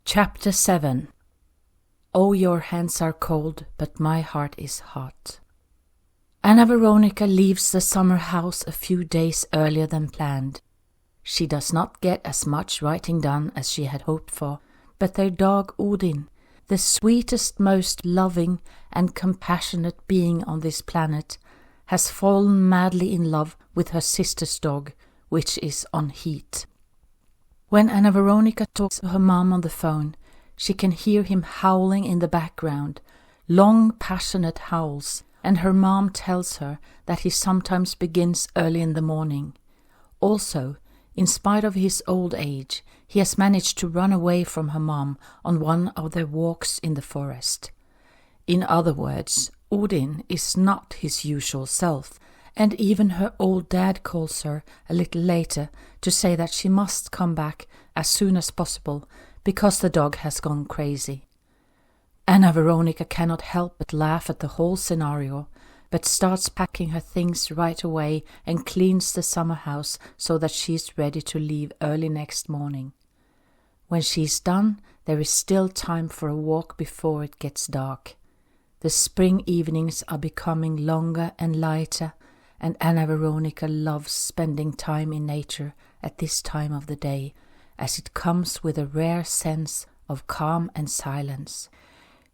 Chapter 7. Oh, your hands are cold, but my heart is hot. Anna Veronica leaves the summer house a few days earlier than planned. She does not get as much writing done as she had hoped for, but their dog Odin, the sweetest, most loving and compassionate being on this planet, has fallen madly in love with her sister's dog, which is on heat. When Anna Veronica talks to her mom on the phone, she can hear him howling in the background, long passionate howls, and her mom tells her that he sometimes begins early in the morning. Also, in spite of his old age, he has managed to run away from her mom on one of their walks in the forest. In other words, Odin is not his usual self, and even her old dad calls her a little later to say that she must come back as soon as possible because the dog has gone crazy. Anna Veronica cannot help but laugh at the whole scenario, but starts packing her things right away and cleans the summer house so that she is ready to leave early next morning. When she is done, there is still time for a walk before it gets dark. The spring evenings are becoming longer and lighter, and Anna Veronica loves spending time in nature at this time of the day, as it comes with a rare sense of calm and silence.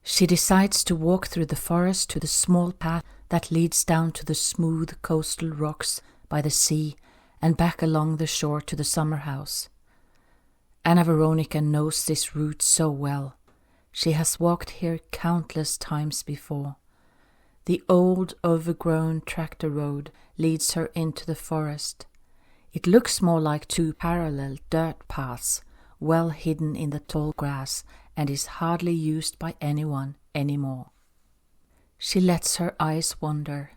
She decides to walk through the forest to the small path that leads down to the smooth coastal rocks by the sea and back along the shore to the summer house. Anna Veronica knows this route so well. She has walked here countless times before. The old, overgrown tractor road leads her into the forest. It looks more like two parallel dirt paths, well hidden in the tall grass, and is hardly used by anyone anymore. She lets her eyes wander.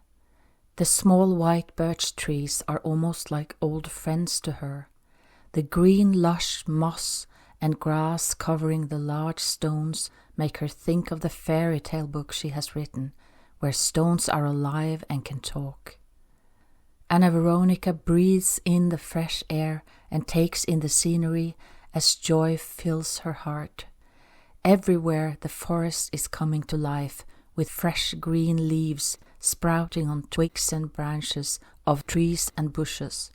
The small white birch trees are almost like old friends to her. The green lush moss and grass covering the large stones make her think of the fairy tale book she has written, where stones are alive and can talk. Anna Veronica breathes in the fresh air and takes in the scenery as joy fills her heart. Everywhere the forest is coming to life, with fresh green leaves sprouting on twigs and branches of trees and bushes.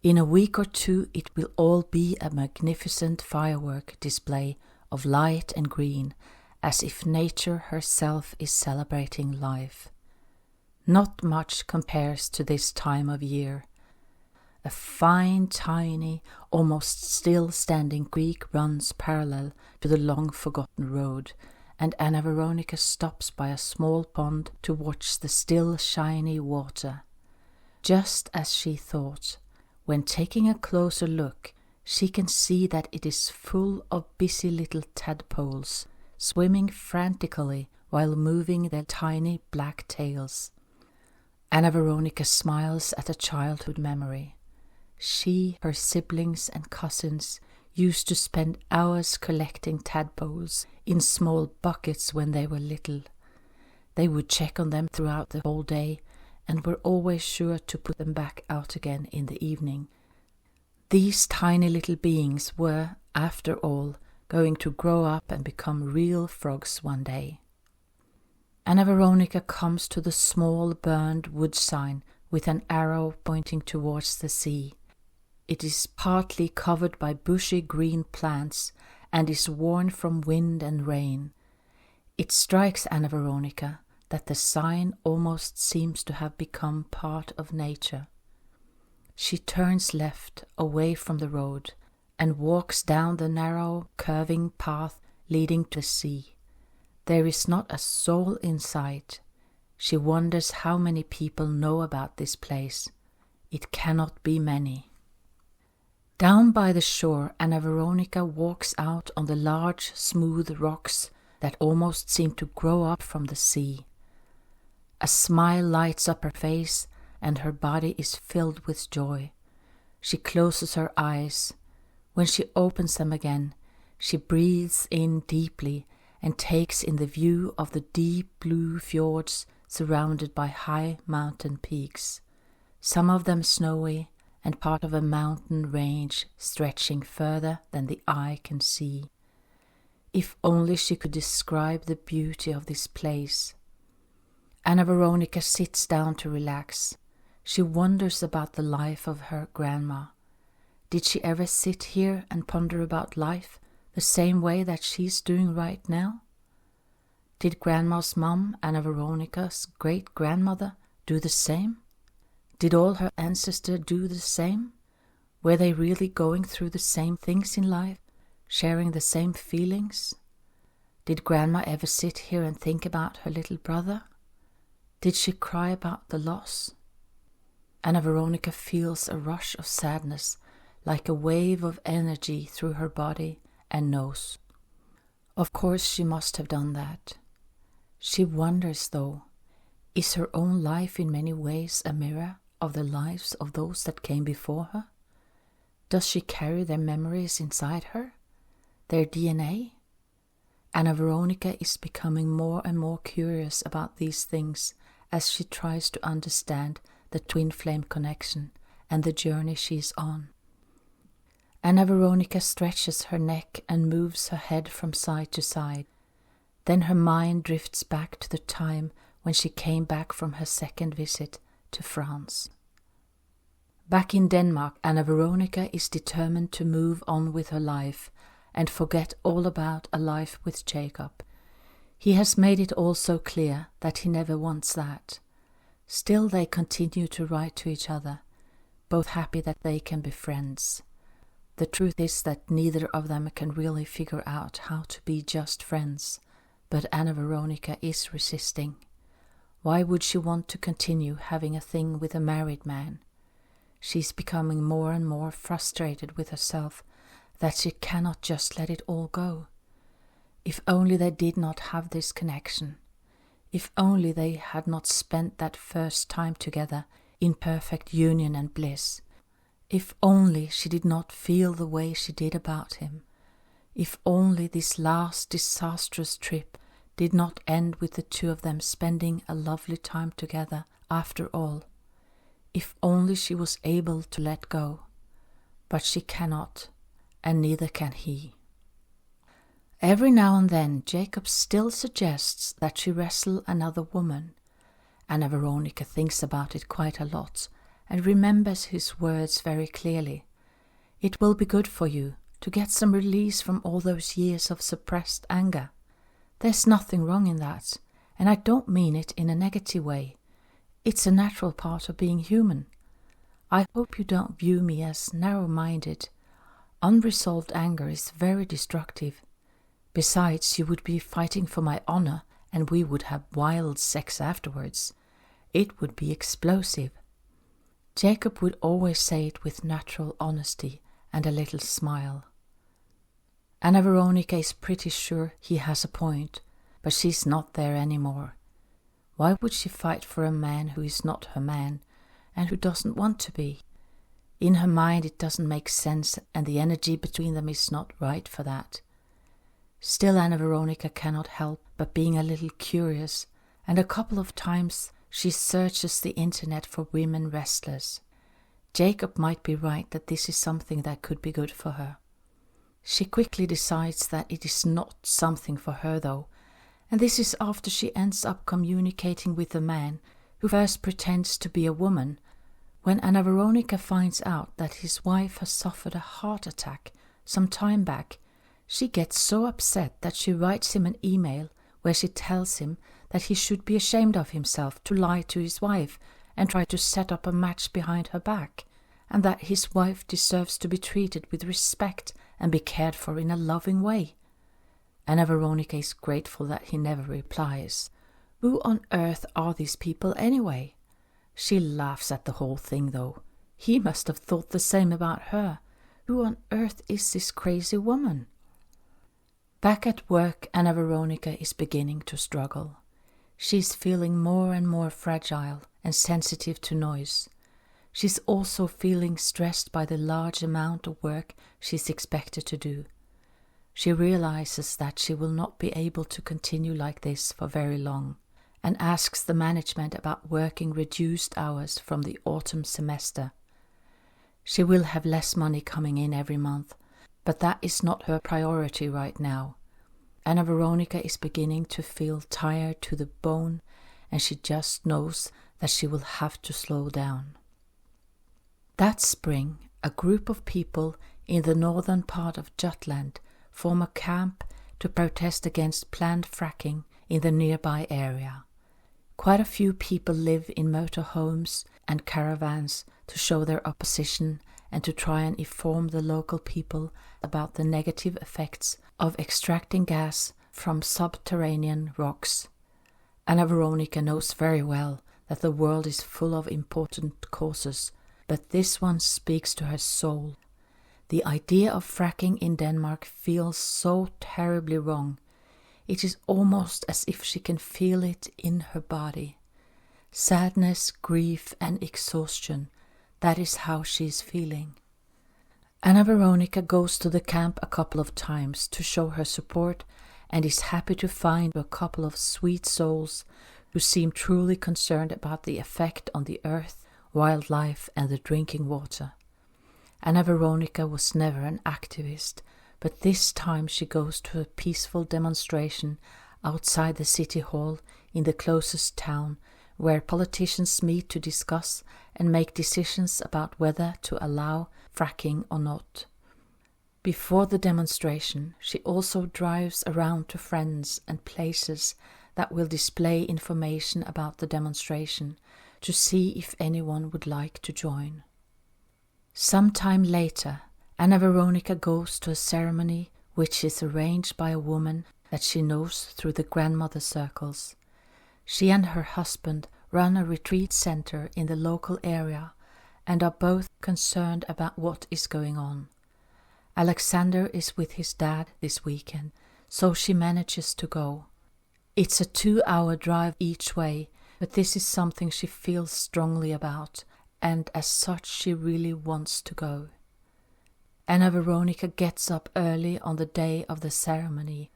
In a week or two it will all be a magnificent firework display of light and green, as if nature herself is celebrating life. Not much compares to this time of year. A fine, tiny, almost still-standing creek runs parallel to the long-forgotten road, and Anna Veronica stops by a small pond to watch the still, shiny water. Just as she thought, when taking a closer look, she can see that it is full of busy little tadpoles, swimming frantically while moving their tiny black tails. Anna Veronica smiles at a childhood memory. She, her siblings and cousins used to spend hours collecting tadpoles in small buckets when they were little. They would check on them throughout the whole day and were always sure to put them back out again in the evening. These tiny little beings were, after all, going to grow up and become real frogs one day. Anna Veronica comes to the small burned wood sign with an arrow pointing towards the sea. It is partly covered by bushy green plants and is worn from wind and rain. It strikes Anna Veronica that the sign almost seems to have become part of nature. She turns left away from the road and walks down the narrow, curving path leading to the sea. There is not a soul in sight. She wonders how many people know about this place. It cannot be many. Down by the shore, Anna Veronica walks out on the large, smooth rocks that almost seem to grow up from the sea. A smile lights up her face, and her body is filled with joy. She closes her eyes. When she opens them again, she breathes in deeply and takes in the view of the deep blue fjords surrounded by high mountain peaks, some of them snowy, and part of a mountain range stretching further than the eye can see. If only she could describe the beauty of this place. Anna Veronica sits down to relax. She wonders about the life of her grandma. Did she ever sit here and ponder about life the same way that she's doing right now? Did Grandma's mom, Anna Veronica's great-grandmother, do the same? Did all her ancestors do the same? Were they really going through the same things in life, sharing the same feelings? Did Grandma ever sit here and think about her little brother? Did she cry about the loss? Anna Veronica feels a rush of sadness, like a wave of energy through her body, and knows. Of course she must have done that. She wonders, though, is her own life in many ways a mirror of the lives of those that came before her? Does she carry their memories inside her, their DNA? Anna Veronica is becoming more and more curious about these things as she tries to understand the twin flame connection and the journey she is on. Anna Veronica stretches her neck and moves her head from side to side. Then her mind drifts back to the time when she came back from her second visit to France. Back in Denmark, Anna Veronica is determined to move on with her life and forget all about a life with Jacob. He has made it all so clear that he never wants that. Still they continue to write to each other, both happy that they can be friends. The truth is that neither of them can really figure out how to be just friends, but Anna Veronica is resisting. Why would she want to continue having a thing with a married man? She's becoming more and more frustrated with herself that she cannot just let it all go. If only they did not have this connection. If only they had not spent that first time together in perfect union and bliss. If only she did not feel the way she did about him. If only this last disastrous trip did not end with the two of them spending a lovely time together after all. If only she was able to let go. But she cannot, and neither can he. Every now and then Jacob still suggests that she wrestle another woman. Anna Veronica thinks about it quite a lot and remembers his words very clearly. It will be good for you to get some release from all those years of suppressed anger. There's nothing wrong in that, and I don't mean it in a negative way. It's a natural part of being human. I hope you don't view me as narrow-minded. Unresolved anger is very destructive. Besides, you would be fighting for my honor, and we would have wild sex afterwards. It would be explosive. Jacob would always say it with natural honesty and a little smile. Anna Veronica is pretty sure he has a point, but she's not there anymore. Why would she fight for a man who is not her man, and who doesn't want to be? In her mind it doesn't make sense, and the energy between them is not right for that. Still, Anna Veronica cannot help but being a little curious, and a couple of times she searches the internet for women wrestlers. Jacob might be right that this is something that could be good for her. She quickly decides that it is not something for her though, and this is after she ends up communicating with a man who first pretends to be a woman. When Anna Veronica finds out that his wife has suffered a heart attack some time back, she gets so upset that she writes him an email where she tells him that he should be ashamed of himself to lie to his wife and try to set up a match behind her back, and that his wife deserves to be treated with respect and be cared for in a loving way. Anna Veronica is grateful that he never replies. Who on earth are these people anyway? She laughs at the whole thing though. He must have thought the same about her. Who on earth is this crazy woman? Back at work, Anna Veronica is beginning to struggle. She's feeling more and more fragile and sensitive to noise. She's also feeling stressed by the large amount of work she's expected to do. She realizes that she will not be able to continue like this for very long, and asks the management about working reduced hours from the autumn semester. She will have less money coming in every month, but that is not her priority right now. Anna Veronica is beginning to feel tired to the bone, and she just knows that she will have to slow down. That spring, a group of people in the northern part of Jutland form a camp to protest against planned fracking in the nearby area. Quite a few people live in motorhomes and caravans to show their opposition and to try and inform the local people about the negative effects of extracting gas from subterranean rocks. Anna Veronica knows very well that the world is full of important causes, but this one speaks to her soul. The idea of fracking in Denmark feels so terribly wrong. It is almost as if she can feel it in her body. Sadness, grief, and exhaustion, that is how she is feeling. Anna Veronica goes to the camp a couple of times to show her support and is happy to find a couple of sweet souls who seem truly concerned about the effect on the earth, wildlife, and the drinking water. Anna Veronica was never an activist, but this time she goes to a peaceful demonstration outside the city hall in the closest town, where politicians meet to discuss and make decisions about whether to allow fracking or not. Before the demonstration, she also drives around to friends and places that will display information about the demonstration to see if anyone would like to join. Sometime later, Anna Veronica goes to a ceremony which is arranged by a woman that she knows through the grandmother circles. She and her husband run a retreat center in the local area and are both concerned about what is going on. Alexander is with his dad this weekend, so she manages to go. It's a 2-hour drive each way, but this is something she feels strongly about, and as such she really wants to go. Anna Veronica gets up early on the day of the ceremony.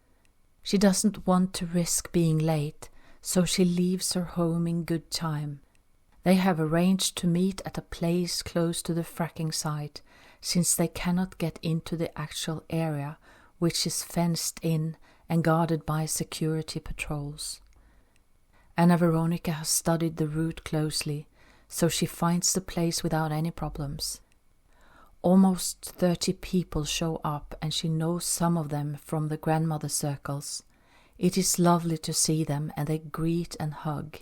She doesn't want to risk being late, so she leaves her home in good time. They have arranged to meet at a place close to the fracking site, since they cannot get into the actual area, which is fenced in and guarded by security patrols. Anna Veronica has studied the route closely, so she finds the place without any problems. Almost 30 people show up, and she knows some of them from the grandmother circles. It is lovely to see them, and they greet and hug.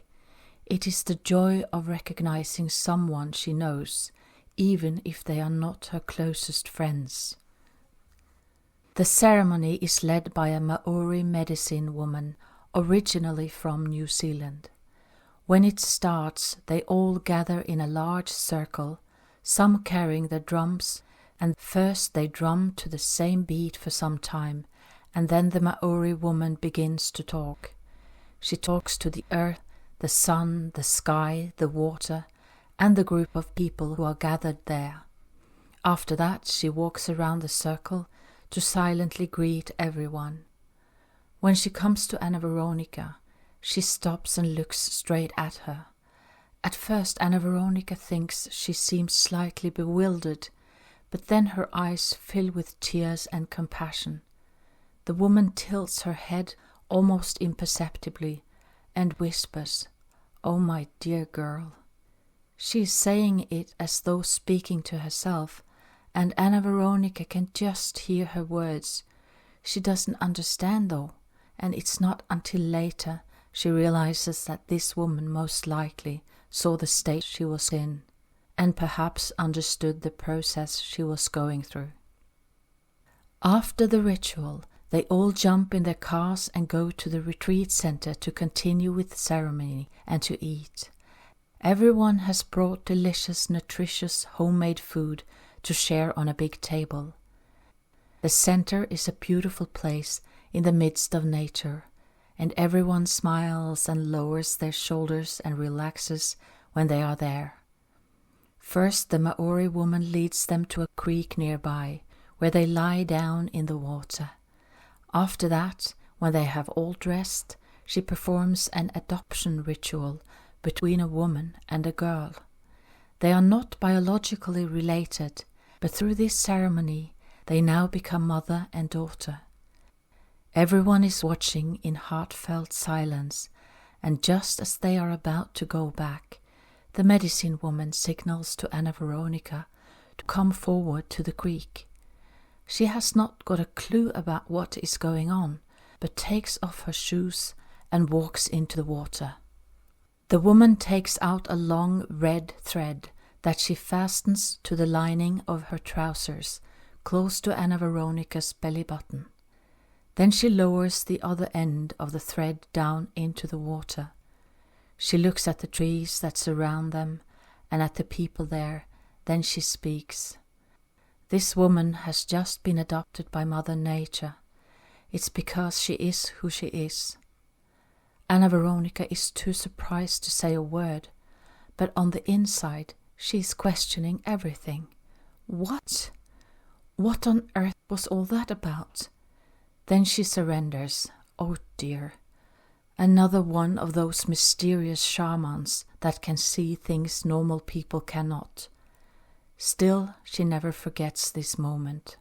It is the joy of recognizing someone she knows, even if they are not her closest friends. The ceremony is led by a Maori medicine woman, originally from New Zealand. When it starts, they all gather in a large circle, some carrying their drums, and first they drum to the same beat for some time, and then the Maori woman begins to talk. She talks to the earth, the sun, the sky, the water, and the group of people who are gathered there. After that, she walks around the circle to silently greet everyone. When she comes to Anna Veronica, she stops and looks straight at her. At first, Anna Veronica thinks she seems slightly bewildered, but then her eyes fill with tears and compassion. The woman tilts her head almost imperceptibly and whispers, "Oh, my dear girl." She is saying it as though speaking to herself, and Anna Veronica can just hear her words. She doesn't understand though, and it's not until later she realizes that this woman most likely saw the state she was in, and perhaps understood the process she was going through. After the ritual, they all jump in their cars and go to the retreat center to continue with the ceremony and to eat. Everyone has brought delicious, nutritious, homemade food to share on a big table. The center is a beautiful place in the midst of nature, and everyone smiles and lowers their shoulders and relaxes when they are there. First, the Maori woman leads them to a creek nearby, where they lie down in the water. After that, when they have all dressed, she performs an adoption ritual between a woman and a girl. They are not biologically related, but through this ceremony they now become mother and daughter. Everyone is watching in heartfelt silence, and just as they are about to go back, the medicine woman signals to Anna Veronica to come forward to the creek. She has not got a clue about what is going on, but takes off her shoes and walks into the water. The woman takes out a long red thread that she fastens to the lining of her trousers, close to Anna Veronica's belly button. Then she lowers the other end of the thread down into the water. She looks at the trees that surround them and at the people there. Then she speaks. This woman has just been adopted by Mother Nature. It's because she is who she is. Anna Veronica is too surprised to say a word, but on the inside she is questioning everything. What? What on earth was all that about? Then she surrenders. Oh dear. Another one of those mysterious shamans that can see things normal people cannot. Still, she never forgets this moment.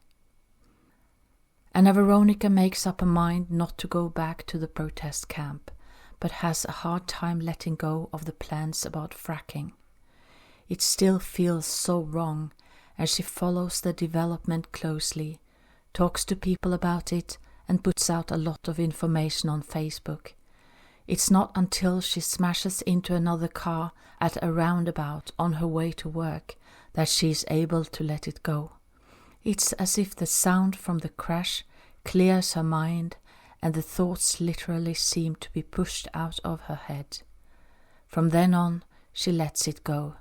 Anna Veronica makes up her mind not to go back to the protest camp, but has a hard time letting go of the plans about fracking. It still feels so wrong, and she follows the development closely, talks to people about it, and puts out a lot of information on Facebook. It's not until she smashes into another car at a roundabout on her way to work that she is able to let it go. It's as if the sound from the crash clears her mind and the thoughts literally seem to be pushed out of her head. From then on, she lets it go.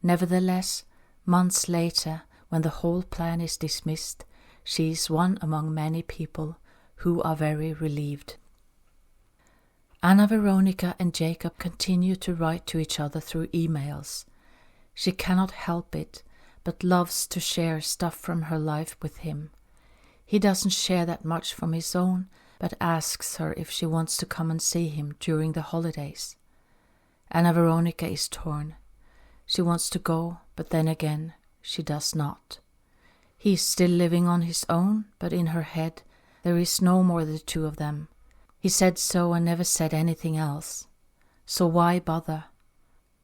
Nevertheless, months later, when the whole plan is dismissed, she is one among many people who are very relieved. Anna Veronica and Jacob continue to write to each other through emails. She cannot help it, but loves to share stuff from her life with him. He doesn't share that much from his own, but asks her if she wants to come and see him during the holidays. Anna Veronica is torn. She wants to go, but then again, she does not. He is still living on his own, but in her head, there is no more the two of them. He said so and never said anything else. So why bother?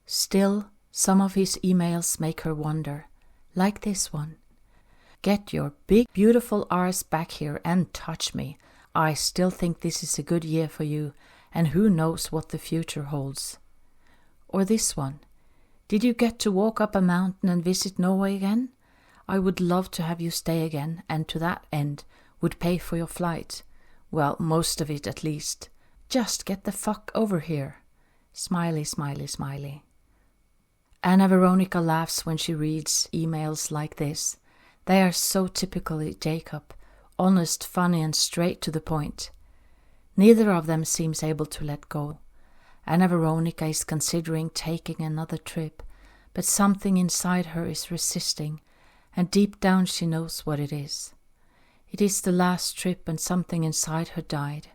Still, some of his emails make her wonder, like this one. Get your big, beautiful arse back here and touch me. I still think this is a good year for you, and who knows what the future holds. Or this one. Did you get to walk up a mountain and visit Norway again? I would love to have you stay again, and to that end, would pay for your flight. Well, most of it at least. Just get the fuck over here. Smiley, smiley, smiley. Anna Veronica laughs when she reads emails like this. They are so typically Jacob, honest, funny, and straight to the point. Neither of them seems able to let go. Anna Veronica is considering taking another trip, but something inside her is resisting, and deep down she knows what it is. It is the last trip and something inside her died.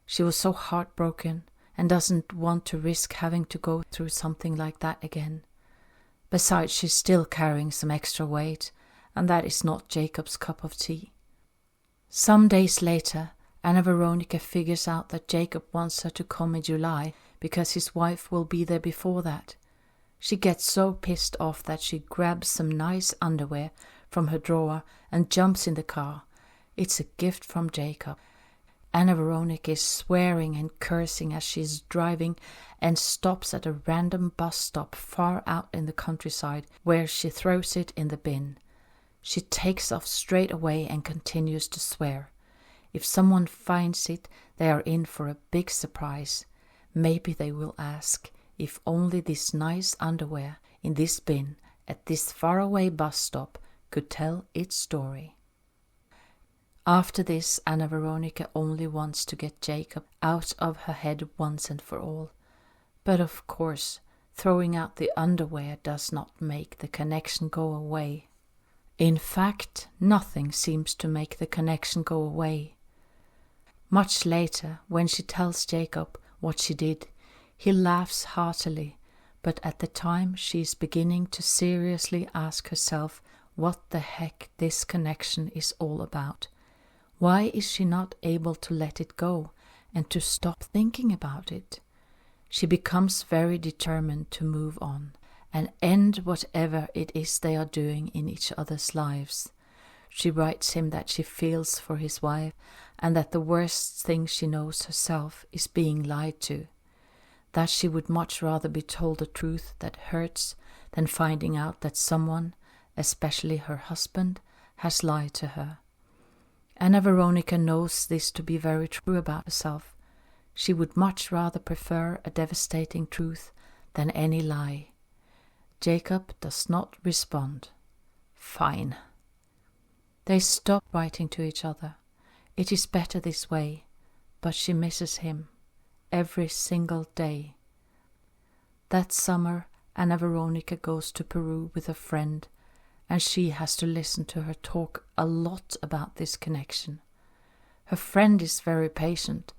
She was so heartbroken and doesn't want to risk having to go through something like that again. Besides, she's still carrying some extra weight, and that is not Jacob's cup of tea. Some days later, Anna Veronica figures out that Jacob wants her to come in July because his wife will be there before that. She gets so pissed off that she grabs some nice underwear from her drawer and jumps in the car. It's a gift from Jacob. Anna Veronica is swearing and cursing as she is driving and stops at a random bus stop far out in the countryside where she throws it in the bin. She takes off straight away and continues to swear. If someone finds it, they are in for a big surprise. Maybe they will ask if only this nice underwear in this bin at this faraway bus stop could tell its story. After this, Anna Veronica only wants to get Jacob out of her head once and for all. But of course, throwing out the underwear does not make the connection go away. In fact, nothing seems to make the connection go away. Much later, when she tells Jacob what she did, he laughs heartily, but at the time she is beginning to seriously ask herself what the heck this connection is all about. Why is she not able to let it go and to stop thinking about it? She becomes very determined to move on and end whatever it is they are doing in each other's lives. She writes him that she feels for his wife and that the worst thing she knows herself is being lied to, that she would much rather be told the truth that hurts than finding out that someone, especially her husband, has lied to her. Anna Veronica knows this to be very true about herself. She would much rather prefer a devastating truth than any lie. Jacob does not respond. Fine. They stop writing to each other. It is better this way, but she misses him every single day. That summer, Anna Veronica goes to Peru with a friend, and she has to listen to her talk a lot about this connection. Her friend is very patient,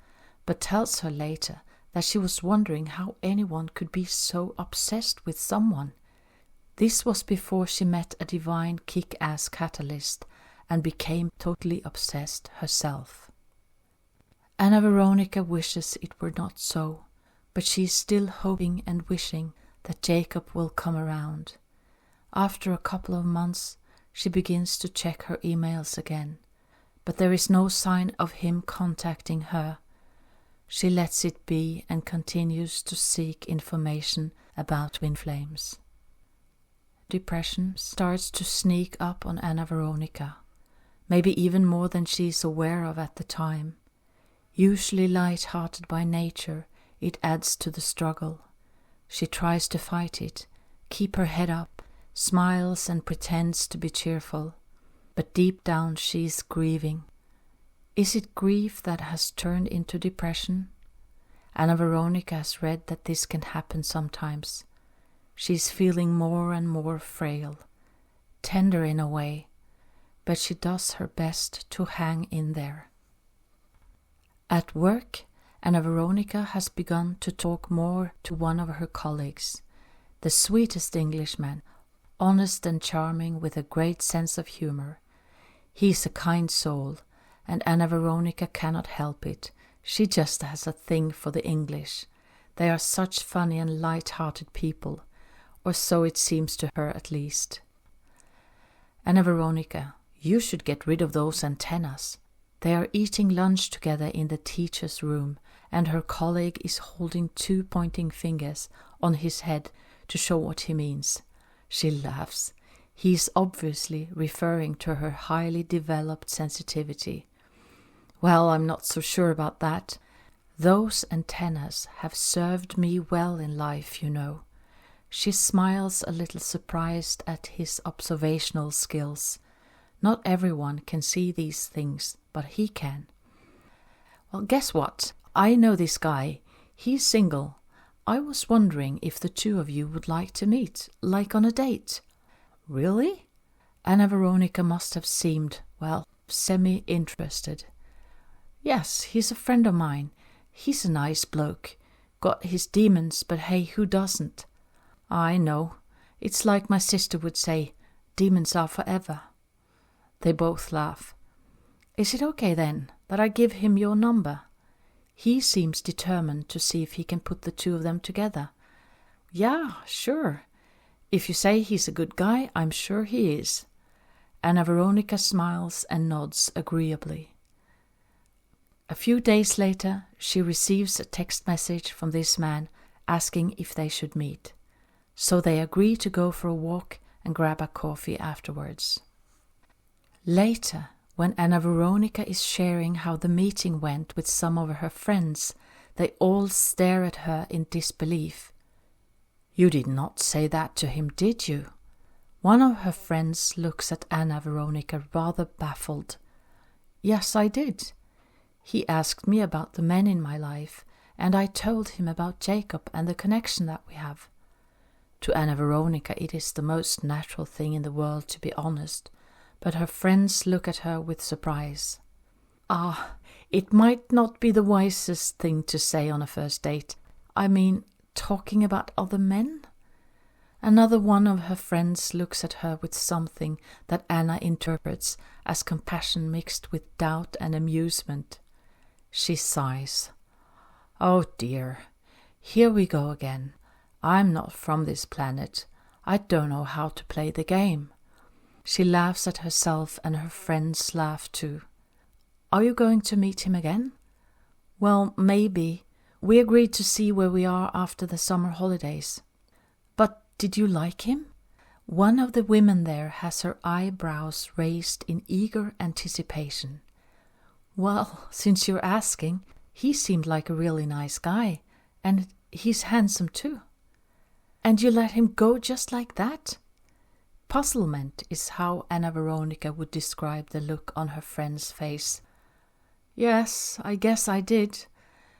but tells her later that she was wondering how anyone could be so obsessed with someone. This was before she met a divine kick-ass catalyst and became totally obsessed herself. Anna Veronica wishes it were not so, but she is still hoping and wishing that Jacob will come around. After a couple of months, she begins to check her emails again, but there is no sign of him contacting her. She lets it be and continues to seek information about twin flames. Depression starts to sneak up on Anna Veronica, maybe even more than she is aware of at the time. Usually light-hearted by nature, it adds to the struggle. She tries to fight it, keep her head up, smiles and pretends to be cheerful, but deep down she is grieving. Is it grief that has turned into depression? Anna Veronica has read that this can happen sometimes. She is feeling more and more frail, tender in a way, but she does her best to hang in there. At work, Anna Veronica has begun to talk more to one of her colleagues, the sweetest Englishman, honest and charming with a great sense of humor. He is a kind soul, and Anna Veronica cannot help it. She just has a thing for the English. They are such funny and light-hearted people, or so it seems to her at least. Anna Veronica, you should get rid of those antennas. They are eating lunch together in the teacher's room, and her colleague is holding 2 pointing fingers on his head to show what he means. She laughs. He is obviously referring to her highly developed sensitivity. Well, I'm not so sure about that. Those antennas have served me well in life, you know. She smiles a little surprised at his observational skills. Not everyone can see these things, but he can. Well, guess what? I know this guy. He's single. I was wondering if the two of you would like to meet, like on a date. Really? Anna Veronica must have seemed, well, semi-interested. Yes, he's a friend of mine. He's a nice bloke. Got his demons, but hey, who doesn't? I know. It's like my sister would say, demons are forever. They both laugh. Is it okay then that I give him your number? He seems determined to see if he can put the two of them together. Yeah, sure. If you say he's a good guy, I'm sure he is. Anna Veronica smiles and nods agreeably. A few days later, she receives a text message from this man asking if they should meet. So they agree to go for a walk and grab a coffee afterwards. Later, when Anna Veronica is sharing how the meeting went with some of her friends, they all stare at her in disbelief. You did not say that to him, did you? One of her friends looks at Anna Veronica rather baffled. Yes, I did. He asked me about the men in my life, and I told him about Jacob and the connection that we have. To Anna Veronica it is the most natural thing in the world, to be honest, but her friends look at her with surprise. It might not be the wisest thing to say on a first date. I mean, talking about other men? Another one of her friends looks at her with something that Anna interprets as compassion mixed with doubt and amusement. She sighs. "Oh dear, here we go again. I'm not from this planet. I don't know how to play the game." She laughs at herself, and her friends laugh too. "Are you going to meet him again?" "Well, maybe. We agreed to see where we are after the summer holidays." "But did you like him?" One of the women there has her eyebrows raised in eager anticipation. "Well, since you're asking, he seemed like a really nice guy, and he's handsome too." "And you let him go just like that?" Puzzlement is how Anna Veronica would describe the look on her friend's face. "Yes, I guess I did.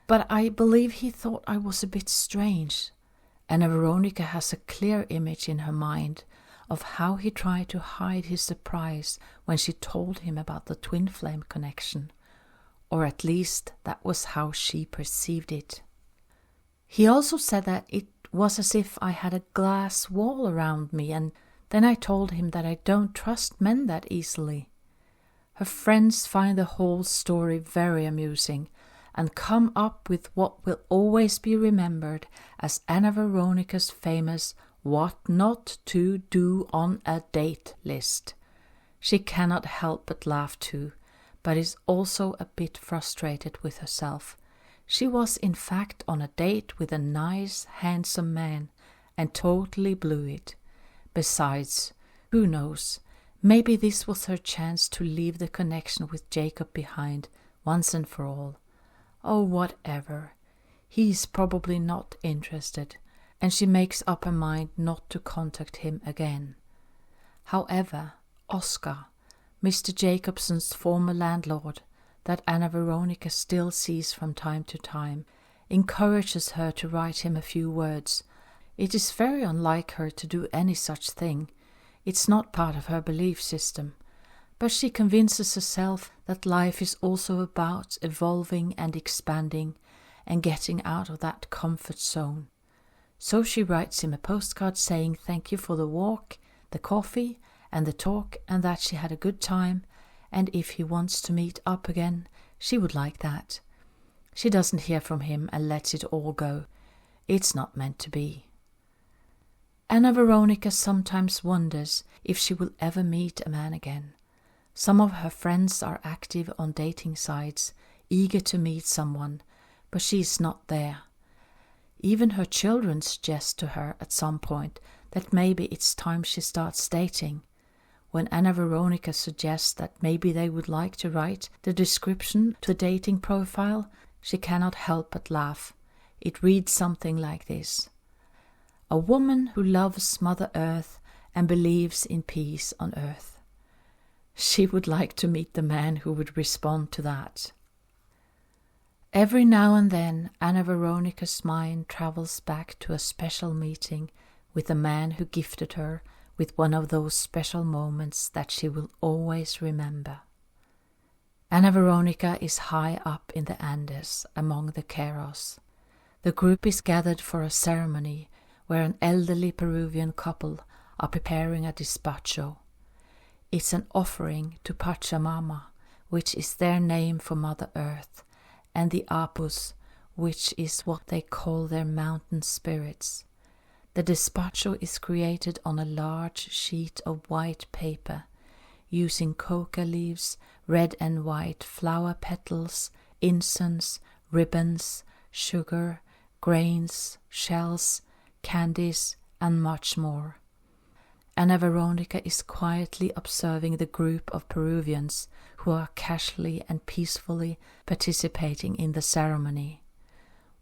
But I believe he thought I was a bit strange." Anna Veronica has a clear image in her mind of how he tried to hide his surprise when she told him about the twin flame connection. Or at least that was how she perceived it. "He also said that it was as if I had a glass wall around me, and then I told him that I don't trust men that easily." Her friends find the whole story very amusing and come up with what will always be remembered as Anna Veronica's famous "what not to do on a date" list. She cannot help but laugh too, but is also a bit frustrated with herself. She was in fact on a date with a nice, handsome man and totally blew it. Besides, who knows, maybe this was her chance to leave the connection with Jacob behind once and for all. Oh, whatever. He's probably not interested, and she makes up her mind not to contact him again. However, Oscar, Mr. Jacobson's former landlord, that Anna Veronica still sees from time to time, encourages her to write him a few words. It is very unlike her to do any such thing. It's not part of her belief system. But she convinces herself that life is also about evolving and expanding and getting out of that comfort zone. So she writes him a postcard saying thank you for the walk, the coffee, and the talk, and that she had a good time, and if he wants to meet up again, she would like that. She doesn't hear from him and lets it all go. It's not meant to be. Anna Veronica sometimes wonders if she will ever meet a man again. Some of her friends are active on dating sites, eager to meet someone, but she is not there. Even her children suggest to her at some point that maybe it's time she starts dating. When Anna Veronica suggests that maybe they would like to write the description to the dating profile, she cannot help but laugh. It reads something like this: "A woman who loves Mother Earth and believes in peace on earth." She would like to meet the man who would respond to that. Every now and then, Anna Veronica's mind travels back to a special meeting with the man who gifted her with one of those special moments that she will always remember. Anna Veronica is high up in the Andes among the Queros. The group is gathered for a ceremony where an elderly Peruvian couple are preparing a despacho. It's an offering to Pachamama, which is their name for Mother Earth, and the Apus, which is what they call their mountain spirits. The despacho is created on a large sheet of white paper, using coca leaves, red and white flower petals, incense, ribbons, sugar, grains, shells, candies, and much more. Anna Veronica is quietly observing the group of Peruvians who are casually and peacefully participating in the ceremony.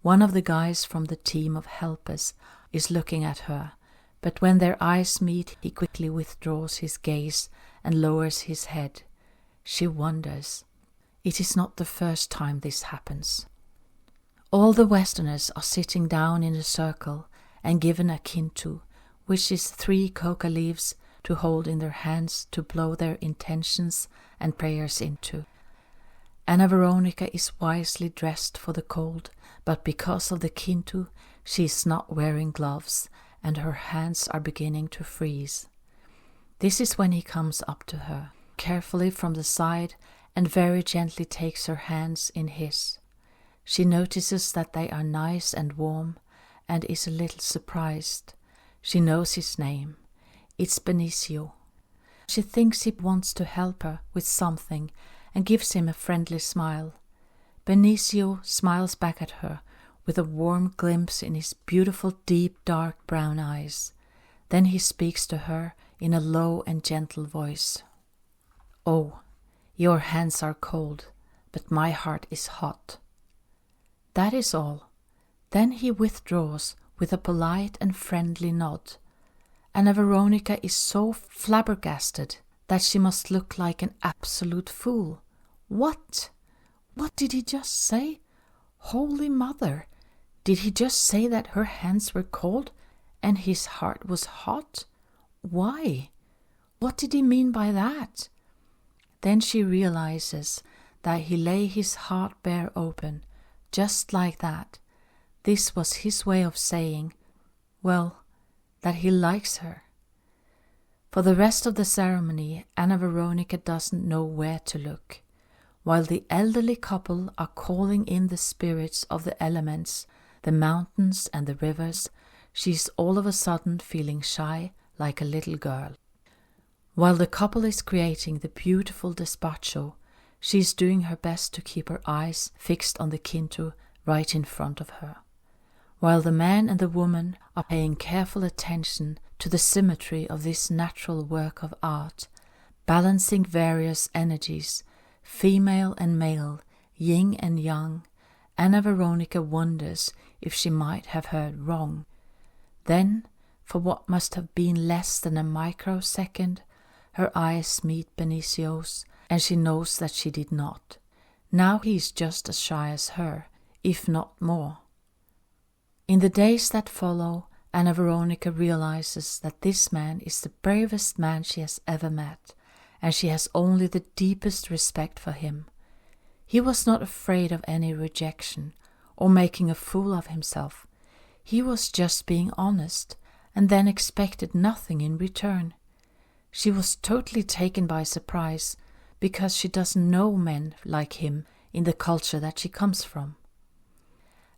One of the guys from the team of helpers is looking at her, but when their eyes meet, he quickly withdraws his gaze and lowers his head. She wonders. It is not the first time this happens. All the Westerners are sitting down in a circle and given a kintu, which is 3 coca leaves to hold in their hands to blow their intentions and prayers into. Anna Veronica is wisely dressed for the cold, but because of the kintu, she is not wearing gloves, and her hands are beginning to freeze. This is when he comes up to her, carefully from the side and very gently takes her hands in his. She notices that they are nice and warm and is a little surprised. She knows his name. It's Benicio. She thinks he wants to help her with something and gives him a friendly smile. Benicio smiles back at her with a warm glimpse in his beautiful deep dark brown eyes. Then he speaks to her in a low and gentle voice. "Oh, your hands are cold, but my heart is hot." That is all. Then he withdraws with a polite and friendly nod. Anna Veronica is so flabbergasted that she must look like an absolute fool. What? What did he just say? Holy Mother! Did he just say that her hands were cold and his heart was hot? Why? What did he mean by that? Then she realizes that he lay his heart bare open, just like that. This was his way of saying, well, that he likes her. For the rest of the ceremony, Anna Veronica doesn't know where to look. While the elderly couple are calling in the spirits of the elements, the mountains and the rivers, she's all of a sudden feeling shy like a little girl. While the couple is creating the beautiful despacho, she's doing her best to keep her eyes fixed on the quinto right in front of her. While the man and the woman are paying careful attention to the symmetry of this natural work of art, balancing various energies, female and male, yin and yang, Anna Veronica wonders if she might have heard wrong. Then, for what must have been less than a microsecond, her eyes meet Benicio's, and she knows that she did not. Now he is just as shy as her, if not more. In the days that follow, Anna Veronica realizes that this man is the bravest man she has ever met, and she has only the deepest respect for him. He was not afraid of any rejection or making a fool of himself. He was just being honest, and then expected nothing in return. She was totally taken by surprise, because she doesn't know men like him in the culture that she comes from.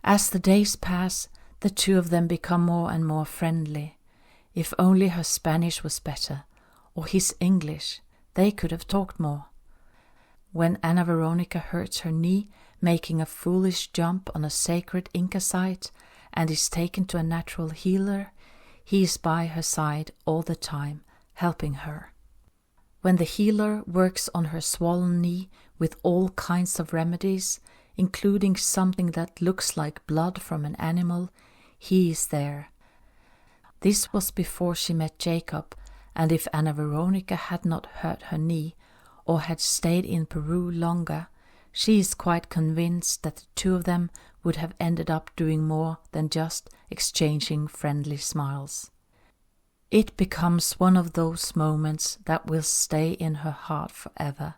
As the days pass, the two of them become more and more friendly. If only her Spanish was better, or his English, they could have talked more. When Anna Veronica hurts her knee making a foolish jump on a sacred Inca site and is taken to a natural healer, he is by her side all the time, helping her. When the healer works on her swollen knee with all kinds of remedies, including something that looks like blood from an animal, he is there. This was before she met Jacob, and if Anna Veronica had not hurt her knee or had stayed in Peru longer, she is quite convinced that the two of them would have ended up doing more than just exchanging friendly smiles. It becomes one of those moments that will stay in her heart forever,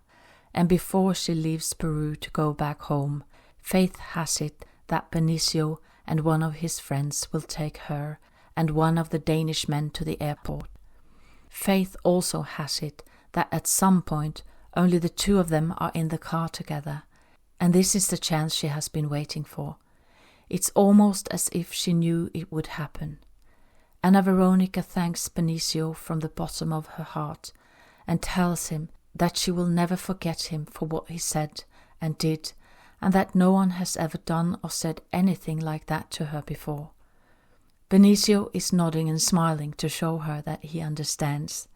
and before she leaves Peru to go back home, Faith has it that Benicio and one of his friends will take her and one of the Danish men to the airport. Faith also has it that at some point only the two of them are in the car together, and this is the chance she has been waiting for. It's almost as if she knew it would happen. Anna Veronica thanks Benicio from the bottom of her heart and tells him that she will never forget him for what he said and did, and that no one has ever done or said anything like that to her before. Benicio is nodding and smiling to show her that he understands.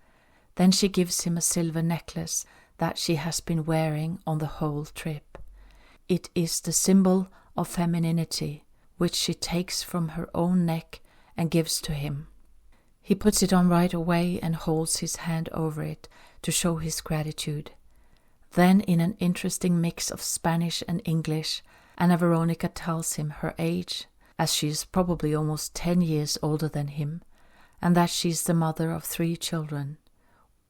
Then she gives him a silver necklace that she has been wearing on the whole trip. It is the symbol of femininity, which she takes from her own neck and gives to him. He puts it on right away and holds his hand over it to show his gratitude. Then, in an interesting mix of Spanish and English, Anna Veronica tells him her age, as she is probably almost 10 years older than him, and that she is the mother of 3 children.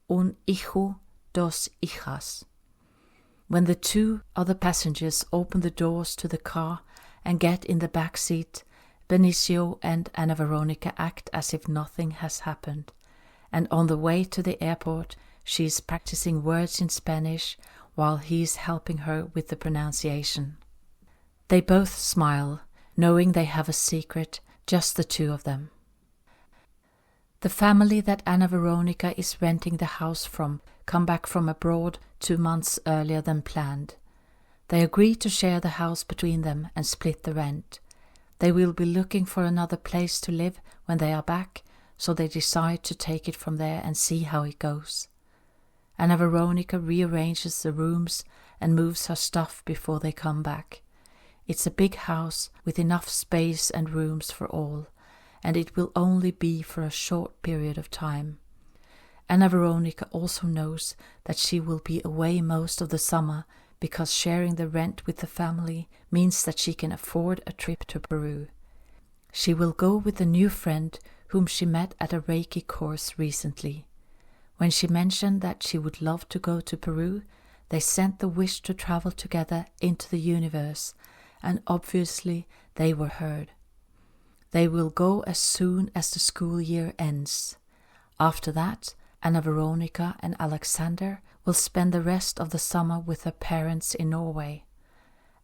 Un hijo, dos hijas. When the 2 other passengers open the doors to the car and get in the back seat, Benicio and Anna Veronica act as if nothing has happened, and on the way to the airport She is practicing words in Spanish while he is helping her with the pronunciation. They both smile, knowing they have a secret, just the two of them. The family that Anna Veronica is renting the house from come back from abroad 2 months earlier than planned. They agree to share the house between them and split the rent. They will be looking for another place to live when they are back, so they decide to take it from there and see how it goes. Anna Veronica rearranges the rooms and moves her stuff before they come back. It's a big house with enough space and rooms for all, and it will only be for a short period of time. Anna Veronica also knows that she will be away most of the summer because sharing the rent with the family means that she can afford a trip to Peru. She will go with a new friend whom she met at a Reiki course recently. When she mentioned that she would love to go to Peru, they sent the wish to travel together into the universe, and obviously they were heard. They will go as soon as the school year ends. After that, Anna Veronica and Alexander will spend the rest of the summer with their parents in Norway.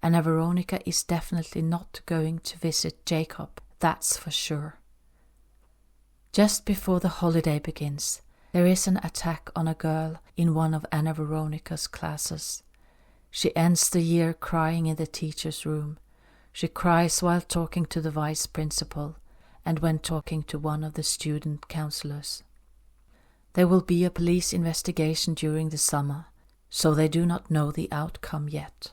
Anna Veronica is definitely not going to visit Jacob, that's for sure. Just before the holiday begins, there is an attack on a girl in one of Anna Veronica's classes. She ends the year crying in the teacher's room. She cries while talking to the vice principal and when talking to one of the student counselors. There will be a police investigation during the summer, so they do not know the outcome yet.